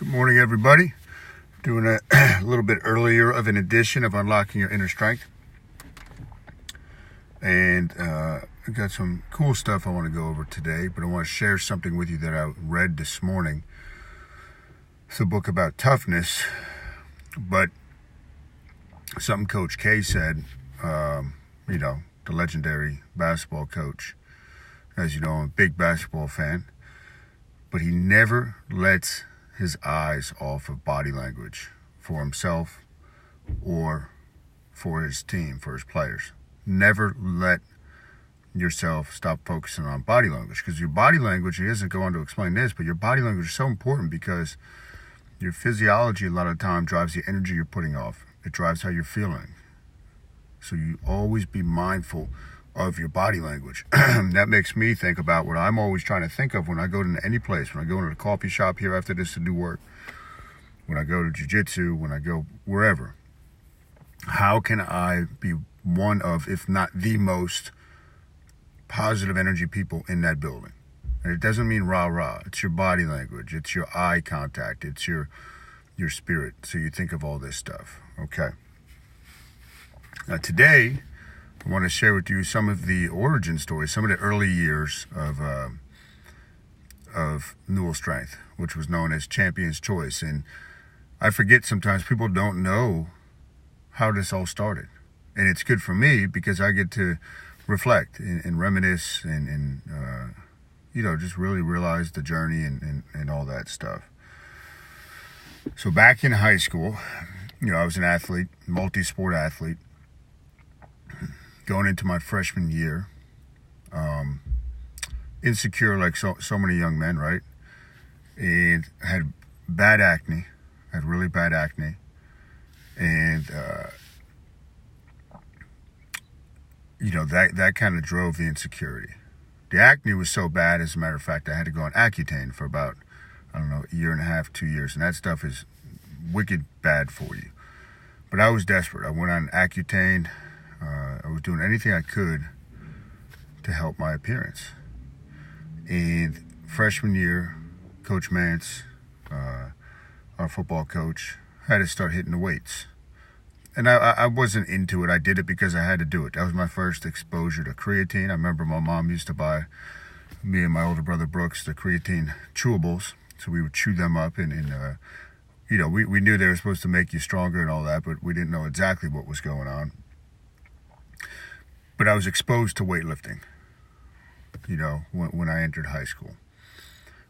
Good morning, everybody. Doing a little bit earlier of an edition of Unlocking Your Inner Strength. And I've got some cool stuff I want to go over today, but I want to share something with you that I read this morning. It's a book about toughness, but something Coach K said, the legendary basketball coach. As you know, I'm a big basketball fan, but he never lets his eyes off of body language for himself or for his team, for his players. Never let yourself stop focusing on body language, because your body language, he doesn't go on to explain this, but your body language is so important because your physiology a lot of the time drives the energy you're putting off. It drives how you're feeling. So you always be mindful of your body language. That makes me think about what I'm always trying to think of when I go to any place, when I go into the coffee shop here after this to do work, when I go to jiu-jitsu, when I go wherever. How can I be one of, if not the most positive energy people in that building? And it doesn't mean rah-rah. It's your body language. It's your eye contact. It's your spirit. So you think of all this stuff. Okay. Now today, I want to share with you some of the origin stories, some of the early years of Newell Strength, which was known as Champion's Choice. And I forget sometimes people don't know how this all started. And it's good for me because I get to reflect and reminisce and just really realize the journey and all that stuff. So back in high school, I was an athlete, multi-sport athlete. Going into my freshman year, insecure like so many young men, right? And had bad acne, had really bad acne. And, that kind of drove the insecurity. The acne was so bad, as a matter of fact, I had to go on Accutane for about, a year and a half, 2 years. And that stuff is wicked bad for you. But I was desperate. I went on Accutane. I was doing anything I could to help my appearance. And freshman year, Coach Mance, our football coach, had to start hitting the weights. And I wasn't into it. I did it because I had to do it. That was my first exposure to creatine. I remember my mom used to buy me and my older brother Brooks the creatine chewables. So we would chew them up and we knew they were supposed to make you stronger and all that, but we didn't know exactly what was going on. But I was exposed to weightlifting, when I entered high school.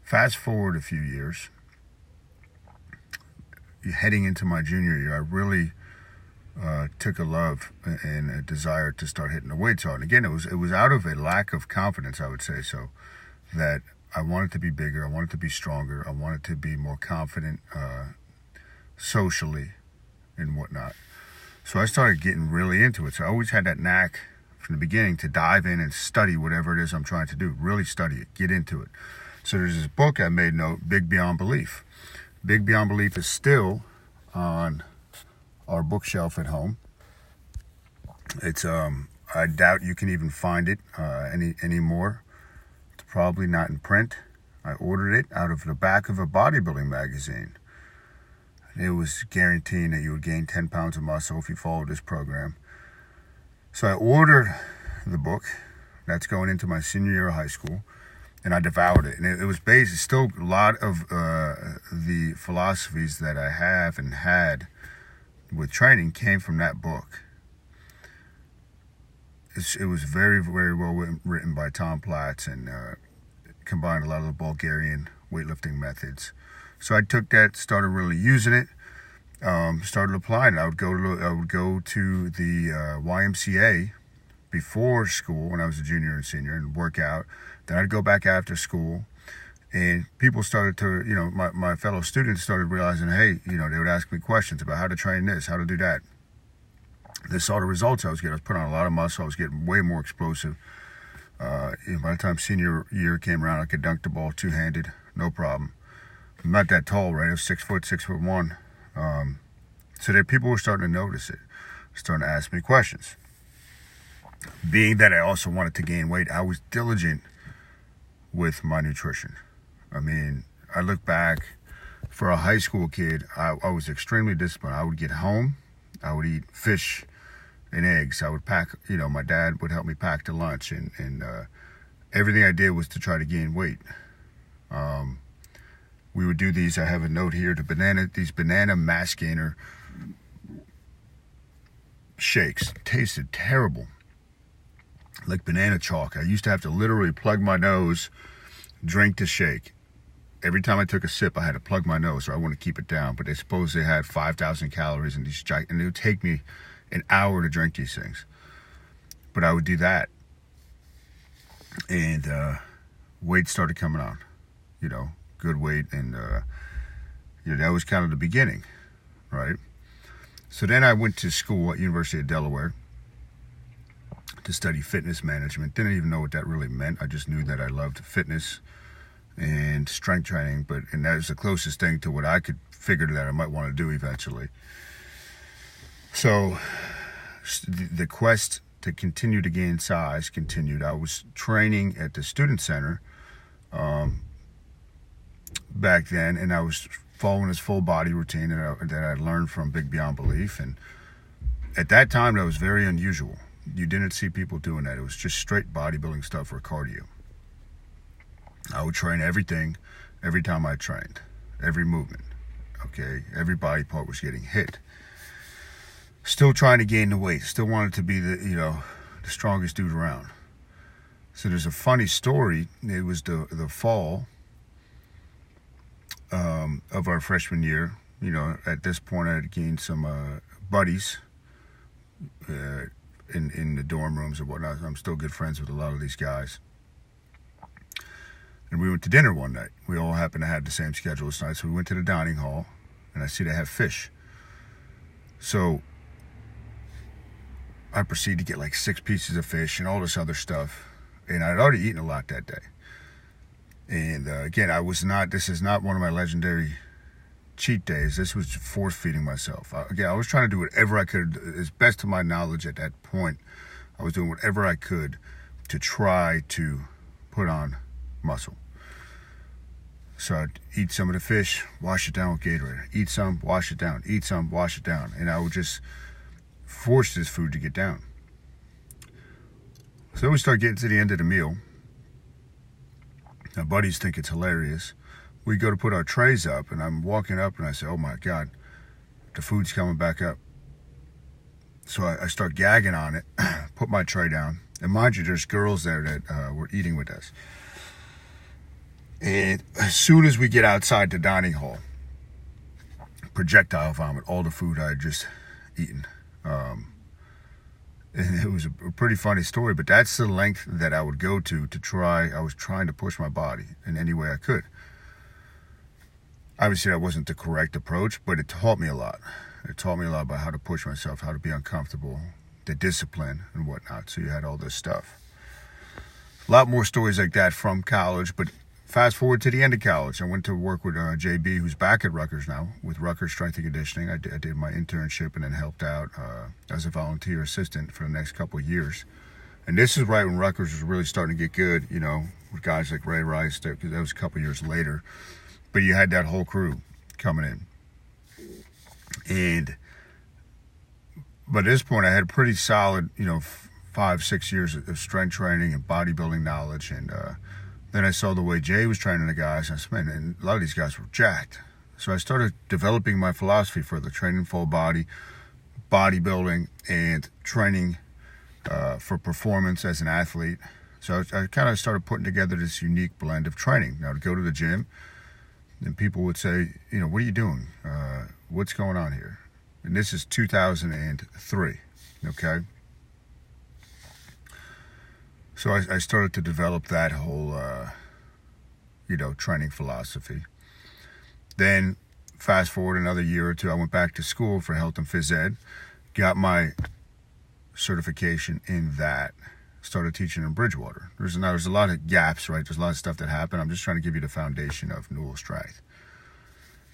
Fast forward a few years, heading into my junior year, I really took a love and a desire to start hitting the weights hard. And again, it was out of a lack of confidence, I would say, so that I wanted to be bigger, I wanted to be stronger, I wanted to be more confident socially and whatnot. So I started getting really into it. So I always had that knack from the beginning to dive in and study whatever it is I'm trying to do. Really study it, get into it. So there's this book I made note, Big Beyond Belief. Big Beyond Belief is still on our bookshelf at home. It's I doubt you can even find it anymore. It's probably not in print. I ordered it out of the back of a bodybuilding magazine. It was guaranteeing that you would gain 10 pounds of muscle if you followed this program. So I ordered the book. That's going into my senior year of high school. And I devoured it. And it was based, still a lot of the philosophies that I have and had with training came from that book. It was very, very well written by Tom Platz and combined a lot of the Bulgarian weightlifting methods. So I took that, started really using it. Started applying. I would go to the YMCA before school when I was a junior and senior and work out. Then I'd go back after school, and people started to, my fellow students started realizing, hey, they would ask me questions about how to train this, how to do that. They saw the results I was getting. I was putting on a lot of muscle. I was getting way more explosive. By the time senior year came around, I could dunk the ball two-handed, no problem. I'm not that tall, right? I was 6'1". So that people were starting to notice it, starting to ask me questions. Being that I also wanted to gain weight, I was diligent with my nutrition. I mean, I look back for a high school kid, I was extremely disciplined. I would get home, I would eat fish and eggs. I would pack, my dad would help me pack to lunch, and everything I did was to try to gain weight. We would do these, I have a note here, these banana mass gainer shakes. Tasted terrible, like banana chalk. I used to have to literally plug my nose, drink the shake. Every time I took a sip, I had to plug my nose, so I want to keep it down. But they suppose they had 5,000 calories in these, and it would take me an hour to drink these things. But I would do that, and weight started coming on, good weight, and that was kind of the beginning, right? So then I went to school at University of Delaware to study fitness management. Didn't even know what that really meant. I just knew that I loved fitness and strength training, and that was the closest thing to what I could figure that I might want to do eventually. So the quest to continue to gain size continued. I was training at the student center back then, and I was following this full body routine that I learned from Big Beyond Belief. And at that time, that was very unusual. You didn't see people doing that. It was just straight bodybuilding stuff or cardio. I would train everything every time I trained, every movement, okay? Every body part was getting hit. Still trying to gain the weight, still wanted to be the strongest dude around. So there's a funny story. It was the fall of our freshman year. At this point I had gained some buddies in the dorm rooms and whatnot. I'm still good friends with a lot of these guys. And we went to dinner one night. We all happened to have the same schedule this night. So we went to the dining hall, and I see they have fish. So I proceed to get like 6 pieces of fish and all this other stuff. And I'd already eaten a lot that day. And again, this is not one of my legendary cheat days. This was force feeding myself. I was trying to do whatever I could, as best to my knowledge at that point. I was doing whatever I could to try to put on muscle. So I'd eat some of the fish, wash it down with Gatorade. Eat some, wash it down. Eat some, wash it down. And I would just force this food to get down. So we start getting to the end of the meal. My buddies think it's hilarious. We go to put our trays up, and I'm walking up, and I say, oh my God, the food's coming back up. So I start gagging on it, put my tray down. And mind you, there's girls there that were eating with us. And as soon as we get outside the dining hall, projectile vomit, all the food I had just eaten. And it was a pretty funny story, but that's the length that I would go to try. I was trying to push my body in any way I could. Obviously, that wasn't the correct approach, but it taught me a lot. It taught me a lot about how to push myself, how to be uncomfortable, the discipline and whatnot. So you had all this stuff. A lot more stories like that from college, but fast forward to the end of college. I went to work with JB, who's back at Rutgers now, with Rutgers Strength and Conditioning. I did my internship and then helped out as a volunteer assistant for the next couple of years. And this is right when Rutgers was really starting to get good, with guys like Ray Rice, because that was a couple of years later. But you had that whole crew coming in. But at this point, I had pretty solid, 5-6 years of strength training and bodybuilding knowledge. And then I saw the way Jay was training the guys. And I said, man, and a lot of these guys were jacked. So I started developing my philosophy for the training full body, bodybuilding, and training for performance as an athlete. So I kind of started putting together this unique blend of training. Now, to go to the gym, and people would say, what are you doing? What's going on here? And this is 2003, okay? So I started to develop that whole, training philosophy. Then, fast forward another year or two, I went back to school for health and phys ed, got my certification in that, started teaching in Bridgewater. There's a lot of gaps, right? There's a lot of stuff that happened. I'm just trying to give you the foundation of Newell Strength.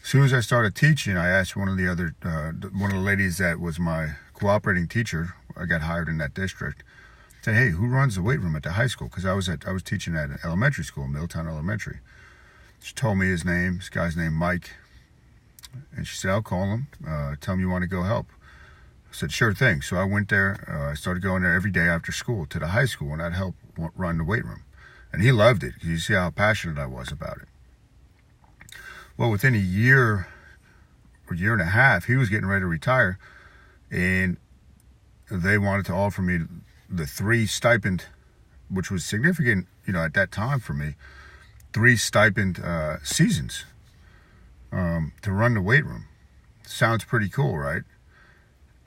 As soon as I started teaching, I asked one of the ladies that was my cooperating teacher. I got hired in that district. Said, hey, who runs the weight room at the high school? Because I was teaching at an elementary school, Milltown Elementary. She told me his name. This guy's named Mike. And she said, I'll call him, tell him you want to go help. I said, sure thing. So I went there. I started going there every day after school to the high school, and I'd help run the weight room. And he loved it. You see how passionate I was about it. Well, within a year or year and a half, he was getting ready to retire, and they wanted to offer me the 3 stipend, which was significant, at that time for me, 3 stipend seasons to run the weight room. Sounds pretty cool, right?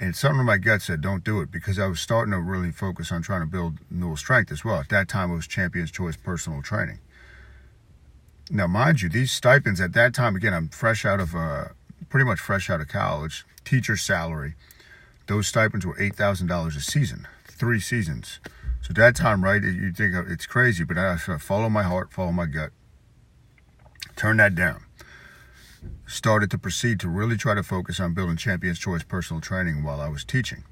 And something in my gut said, don't do it, because I was starting to really focus on trying to build Newell Strength as well. At that time, it was Champion's Choice Personal Training. Now, mind you, these stipends at that time, again, I'm pretty much fresh out of college, teacher's salary. Those stipends were $8,000 a season, 3 seasons. So at that time, right, you think it's crazy, but I follow my heart, follow my gut. Turn that down. Started to proceed to really try to focus on building Champion's Choice Personal Training while I was teaching.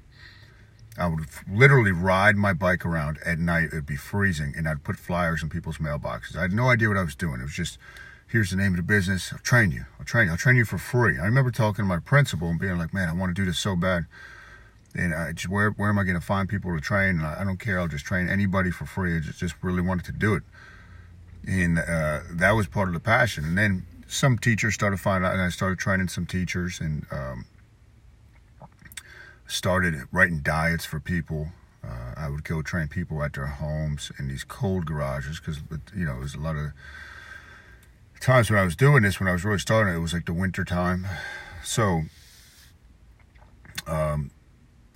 I would literally ride my bike around at night. It'd be freezing, and I'd put flyers in people's mailboxes. I had no idea what I was doing. It was just, here's the name of the business. I'll train you. I'll train you for free. I remember talking to my principal and being like, man, I want to do this so bad. And where am I going to find people to train? And I don't care. I'll just train anybody for free. I just really wanted to do it. And that was part of the passion. And then some teachers started finding out, and I started training some teachers, and started writing diets for people. I would go train people at their homes in these cold garages, because it was a lot of times when I was doing this, when I was really starting, it was like the winter time. So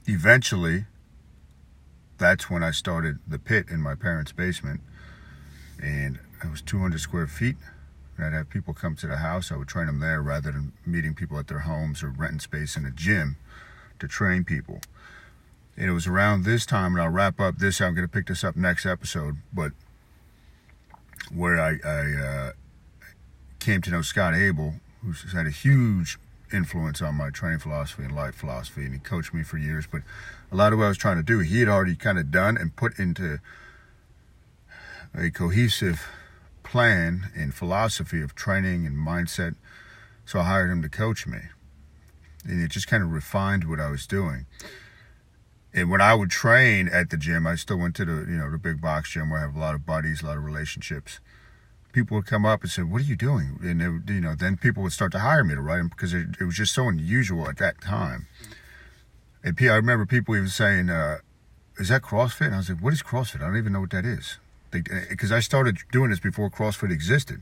eventually, that's when I started the pit in my parents' basement, and it was 200 square feet. And I'd have people come to the house. I would train them there rather than meeting people at their homes or renting space in a gym to train people. And it was around this time, and I'll wrap up this. I'm going to pick this up next episode, but where I came to know Scott Abel, who's had a huge influence on my training philosophy and life philosophy, and he coached me for years. But a lot of what I was trying to do, he had already kind of done and put into a cohesive plan and philosophy of training and mindset. So I hired him to coach me, and it just kind of refined what I was doing. And when I would train at the gym, I still went to the big box gym where I have a lot of buddies, a lot of relationships. People would come up and say, "What are you doing?" And they would, then people would start to hire me to write them, because it was just so unusual at that time. And I remember people even saying, "Is that CrossFit?" And I was like, "What is CrossFit? I don't even know what that is." Because I started doing this before CrossFit existed.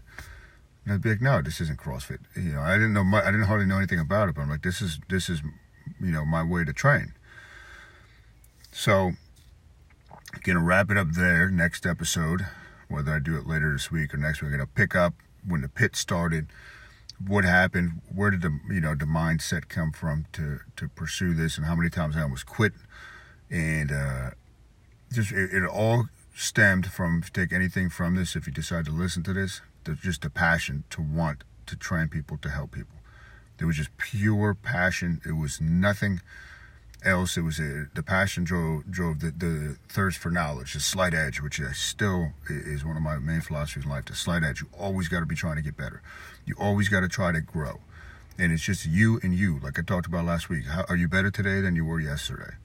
And I'd be like, "No, this isn't CrossFit." I didn't hardly know anything about it, but I'm like, this is my way to train. So, gonna wrap it up there. Next episode, whether I do it later this week or next week, I'm gonna pick up when the pit started, what happened, where did the mindset come from to pursue this, and how many times I almost quit, and just it all stemmed from, if you take anything from this, if you decide to listen to this, just the passion to want to train people, to help people. It was just pure passion. It was nothing else. It was the passion drove the thirst for knowledge, the slight edge, which still is one of my main philosophies in life. The slight edge. You always got to be trying to get better. You always got to try to grow. And it's just you and you, like I talked about last week. How are you better today than you were yesterday?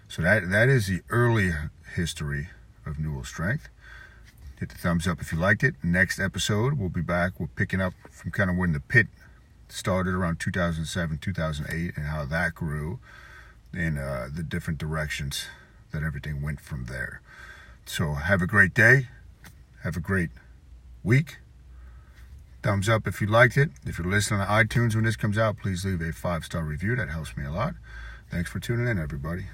So that is the early history of Newell Strength. Hit the thumbs up if you liked it. Next episode, we'll be back. We're picking up from kind of when the pit started around 2007, 2008, and how that grew, and the different directions that everything went from there. So have a great day. Have a great week. Thumbs up if you liked it. If you're listening on iTunes when this comes out, please leave a 5-star review. That helps me a lot. Thanks for tuning in, everybody.